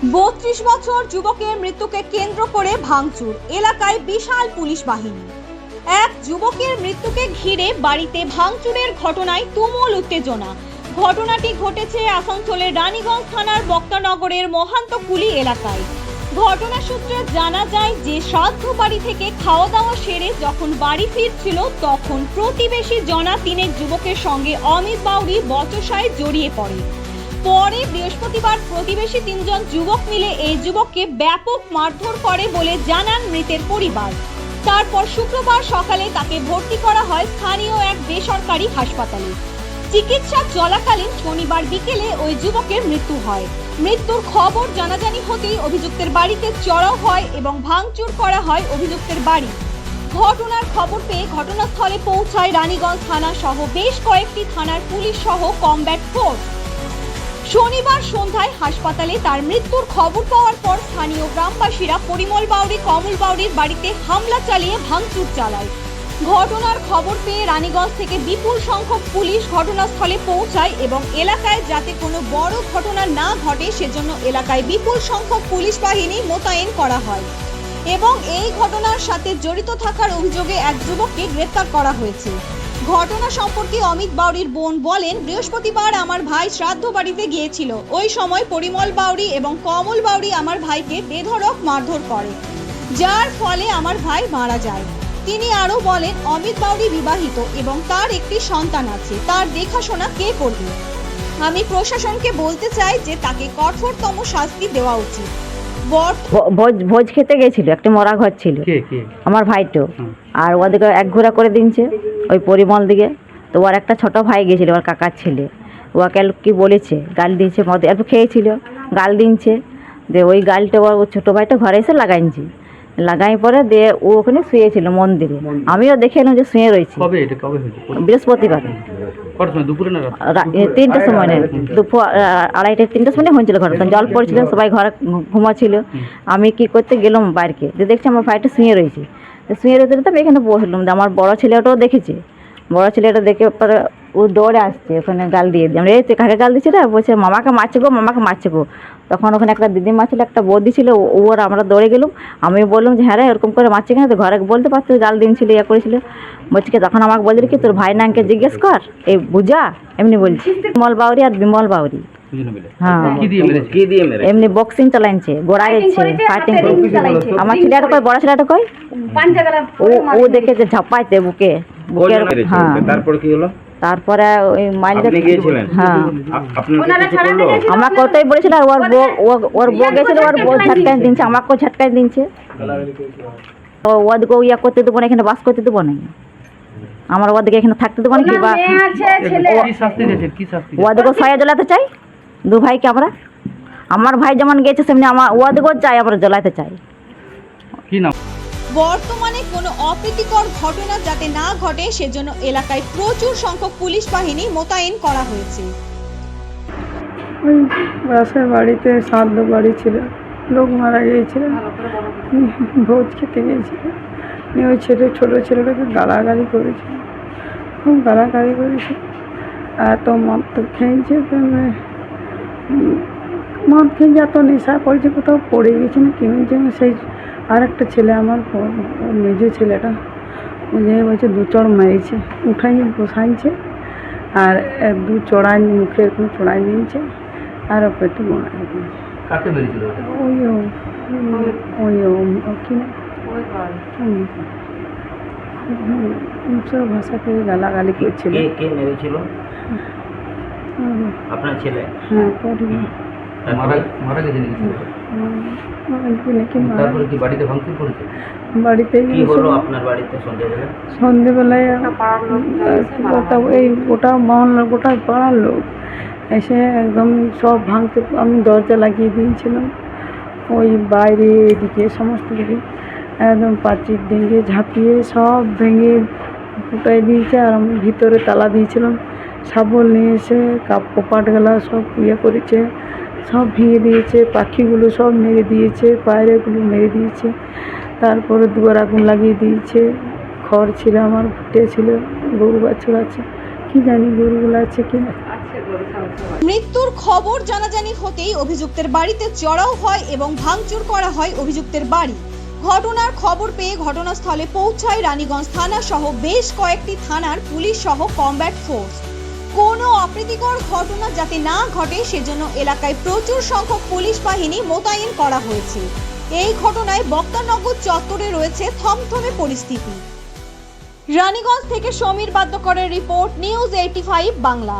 32 বছর যুবকের মৃত্যুকে কেন্দ্র করে ভাঙচুর, এলাকায় বিশাল পুলিশ বাহিনী। এক যুবকের মৃত্যুকে ঘিরে বাড়িতে ভাঙচুরের ঘটনায় তুমুল উত্তেজনা। ঘটনাটি ঘটেছে আসানসোলের রানীগঞ্জ থানার বক্তানগরের মহান্তকুলি এলাকায়। ঘটনা সূত্রে জানা যায় যে শ্রাদ্ধ বাড়ি থেকে খাওয়া দাওয়া সেরে যখন বাড়ি ফিরছিল তখন প্রতিবেশী জনা তিনেক যুবকের সঙ্গে অমিত বাউরি বচসায় জড়িয়ে পড়ে। পরে বৃহস্পতিবার প্রতিবেশী 3 জন যুবক মিলে এই যুবককে ব্যাপক মারধর করে বলে জানান মৃতের পরিবার। তারপর শুক্রবার সকালে তাকে ভর্তি করা হয় স্থানীয় এক বেসরকারি হাসপাতালে। চিকিৎসা চলাকালীন শনিবার বিকেলে ওই যুবকের মৃত্যু হয়। মৃত্যুর খবর জানাজানি হতেই অভিযুক্তের বাড়িতে চড়াও হয় এবং ভাঙচুর করা হয় অভিযুক্তের বাড়ি। ঘটনার খবর পেয়ে ঘটনাস্থলে পৌঁছায় রানীগঞ্জ থানা সহ বেশ কয়েকটি থানার পুলিশ সহ কমব্যাট ফোর্স। শনিবার সন্ধ্যায় হাসপাতালে তার মৃত্যুর খবর পাওয়ার পর স্থানীয় গ্রামবাসীরা পরিমল বাউরি, কমল বাউরির বাড়িতে হামলা চালিয়ে ভাঙচুর চালায়। ঘটনার খবর পেয়ে রানীগঞ্জ থেকে বিপুল সংখ্যক পুলিশ ঘটনাস্থলে পৌঁছায় এবং এলাকায় যাতে কোনো বড় ঘটনা না ঘটে সেজন্য এলাকায় বিপুল সংখ্যক পুলিশ বাহিনী মোতায়েন করা হয় এবং এই ঘটনার সাথে জড়িত থাকার অভিযোগে এক যুবককে গ্রেফতার করা হয়েছে। ঘটনা সম্পর্কে অমিত বাউরির বোন বলেন, বৃহস্পতিবার আমার ভাই শ্রাদ্ধ বাড়িতে গিয়েছিল। ওই সময় পরিমল বাউরি এবং কমল বাউরি আমার ভাইকে বেধড়ক মারধর করে, যার ফলে আমার ভাই মারা যায়। তিনি আরো বলেন, অমিত বাউরি বিবাহিত এবং তার একটি সন্তান আছে, তার দেখাশোনা কে করবে? আমি প্রশাসনকে বলতে চাই যে তাকে কঠোরতম শাস্তি দেওয়া উচিত। ভোজ খেতে গেছিল, একটা মরা ঘর ছিল আমার ভাইটো, আর ওদিকে এক ঘোরা করে দিনছে ওই পরিমল দিকে। তো ওর একটা ছোট ভাই গেছিল, ওর কাকার ছেলে, ওকে কি বলেছে গাল দিয়েছে, মদ একটু খেয়েছিল, গাল দিনছে। দিয়ে ওই গালটা ওর ছোটো ভাইটা ঘরে এসে লাগাইছি, লাগাই পরে দিয়ে ও ওখানে শুয়েছিল মন্দিরে। আমিও দেখে এলাম যে শুয়ে রয়েছে। বৃহস্পতিবার 3টার সময়, দুপুর 2:30-3টার সময় হয়েছিল। ঘরে জল পড়ছিল, সবাই ঘরে ঘুমাচ্ছিল। আমি কি করতে গেলাম বাইরকে, দিয়ে দেখছি আমার ভাইটা শুয়ে রয়েছে। শুয়ে রয়েছে তো আমি এখানে বসলাম। আমার বড় ছেলেটাও দেখেছে, বড় ছেলেটা দেখে পরে ও দৌড়ে আসছে, ওখানে গাল দিয়ে দিই। আমরা এই কাকে গাল দিচ্ছি না, বলছে মামাকে মারছে গো, মামাকে মারছে গো। তখন ওখানে একটা দিদিমা ছিল, একটা বৌদি ছিল, ওর আমরা দৌড়ে গেলাম। আমি বললাম যে হ্যাঁ রে এরকম করে মারছে কেন? তো ঘরে বলতে পারতো, গাল দিনছিল, ইয়ে করেছিল। বলছি কি, তখন আমাকে বলছিল কি তোর ভাই নামকে জিজ্ঞেস কর, এই বুঝা এমনি বলছি। বিমল বাউরি আর বিমল বাউরি, হ্যাঁ এমনি বক্সিং চালাইছে, গোড়া গেছে, ফাইটিং। আমার ছেলেটা কই, বড় ছেলেটা কই, ও দেখেছে ঝাপাইতে বুকে। হ্যাঁ, তারপরে কি হলো? তারপরে ওই মাইলটা, হ্যাঁ আমার কতই বলেছিল। আর ওর বউ গেছিল, ওর বউ ঝটকাই দিনছে, আমাকেও ঝটকাই দিনছে। তো ওদিকে ইয়া করতে দেবো না, এখানে বাস করতে দেবো না, আমার ওদিকে এখানে থাকতে দেবো না। কি বা ওদিকেও সয়া জ্বলাতে চাই, দু ভাইকে আমরা, আমার ভাই যেমন গেছে সেমনি আমার ওদিকেও চাই, আমরা জ্বলাতে চাই। কি নাম? বর্তমানে কোনো অপ্রীতিকর ঘটনা যাতে না ঘটে সেজন্য এলাকায় প্রচুর সংখ্যক পুলিশ বাহিনী মোতায়েন করা হয়েছে। ওই পাশের বাড়িতে শ্রাদ্ধ বাড়ি ছিল, লোক মারা গিয়েছিল, ভোজ খেতে গিয়েছিল। ওই ছোটো ছেলেটাকে গালাগালি করেছে, খুব গালাগালি করেছে। এত মদ তো খেয়েছে, মদ খেয়ে এত নেশা করেছে, কোথাও পড়ে গেছে না কি হয়েছে। সেই আর একটা ছেলে, আমার মেজো ছেলেটা, যে বলছে 2 চড় মেরেছে, উঠাই বসাইছে, আর 2 চড়াই মুখে এরকম চড়াই দিয়েছে, আর পেটে বোনাই দিয়েছে। কি না সব ভাষা থেকে গালাগালি করছিল। আপনার ছেলে? হ্যাঁ, সন্ধ্যেবেলায় এই গোটা মহল্লার, গোটা পাড়ার লোক এসে একদম সব ভাঙতে, আমি দরজা লাগিয়ে দিয়েছিলাম ওই বাইরে, এদিকে সমস্ত দিকে একদম পাঁচির ভেঙে ঝাঁপিয়ে সব ভেঙে ফুটাই দিয়েছে। আর আমি ভিতরে তালা দিয়েছিলাম, শাবল নিয়ে এসে কপাট গেলা সব ইয়ে করেছে, সব ভেঙে দিয়েছে, পাখিগুলো সব মেরে দিয়েছে, পায়রাগুলো মেরে দিয়েছে। তারপরে দুয়ার আগুন লাগিয়ে দিয়েছে। খড় ছিল আমার, ফুটে ছিল, গরু বাছুর আছে, কি জানি গরুগুলো আছে কি না। মৃত্যুর খবর জানাজানি হতেই অভিযুক্তের বাড়িতে চড়াও হয় এবং ভাঙচুর করা হয় অভিযুক্তের বাড়ি। ঘটনার খবর পেয়ে ঘটনাস্থলে পৌঁছায় রানীগঞ্জ থানা সহ বেশ কয়েকটি থানার পুলিশ সহ কমব্যাট ফোর্স। কোনো অপ্রীতিকর ঘটনা যাতে না ঘটে সেজন্য এলাকায় প্রচুর সংখ্যক পুলিশ বাহিনী মোতায়েন করা হয়েছে। এই ঘটনায় বক্তানগর চত্বরে রয়েছে থমথমে পরিস্থিতি। রানীগঞ্জ থেকে সমীর বাদ্যকরের রিপোর্ট, নিউজ 85 বাংলা।